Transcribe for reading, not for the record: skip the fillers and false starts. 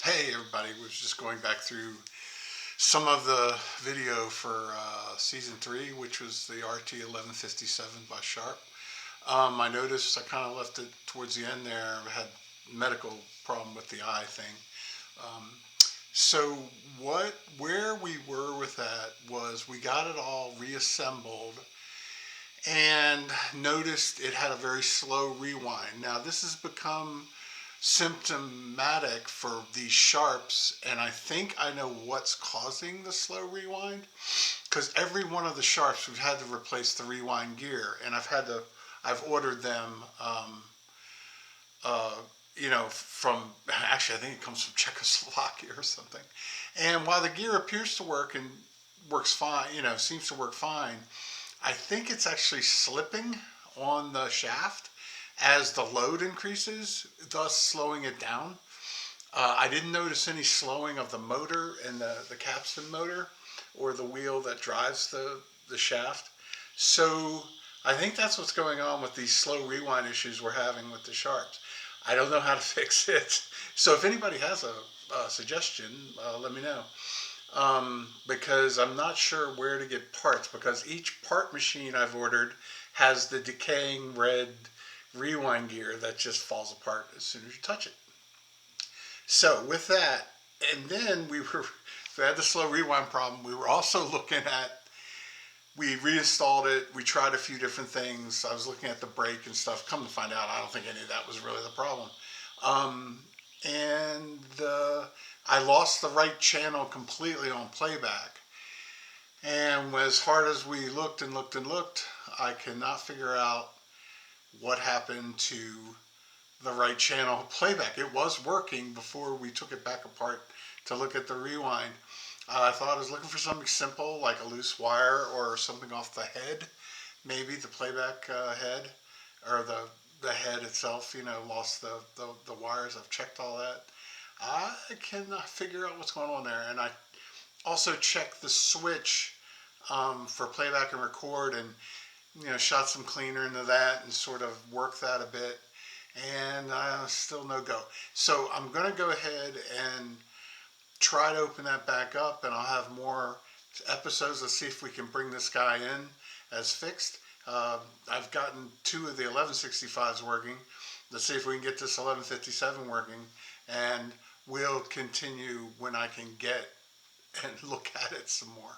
Hey everybody, we're just going back through some of the video for season 3, which was the RT-1157 by Sharp. I noticed I kind of left it towards the end there. I had medical problem with the eye thing. Um, so where we were with that was we got it all reassembled and noticed it had a very slow rewind. Now this has become symptomatic for these Sharps, and I think I know what's causing the slow rewind, because every one of the Sharps we've had to replace the rewind gear, and I've ordered them uh, from, actually I think it comes from Czechoslovakia or something. And while the gear appears to work and works fine, seems to work fine, I think it's actually slipping on the shaft as the load increases, thus slowing it down. I didn't notice any slowing of the motor and the capstan motor or the wheel that drives the shaft. So I think that's what's going on with these slow rewind issues we're having with the Sharps. I don't know how to fix it. So if anybody has a suggestion, let me know. Because I'm not sure where to get parts, because each part machine I've ordered has the decaying red rewind gear that just falls apart as soon as you touch it. So with that, and then we had the slow rewind problem. We were also looking at, we reinstalled it, we tried a few different things. I was looking at the brake and stuff. Come to find out, I don't think any of that was really the problem. I lost the right channel completely on playback. And as hard as we looked and looked and looked, I cannot figure out what happened to the right channel playback. It was working before we took it back apart to look at the rewind. I thought I was looking for something simple like a loose wire or something off the head, maybe the playback head, or the head itself, lost the wires. I've checked all that. I cannot figure out what's going on there. And I also checked the switch for playback and record, and shot some cleaner into that and sort of worked that a bit, and still no go. So I'm going to go ahead and try to open that back up, and I'll have more episodes. Let's see if we can bring this guy in as fixed. I've gotten 2 of the 1165s working. Let's see if we can get this 1157 working, and we'll continue when I can get and look at it some more.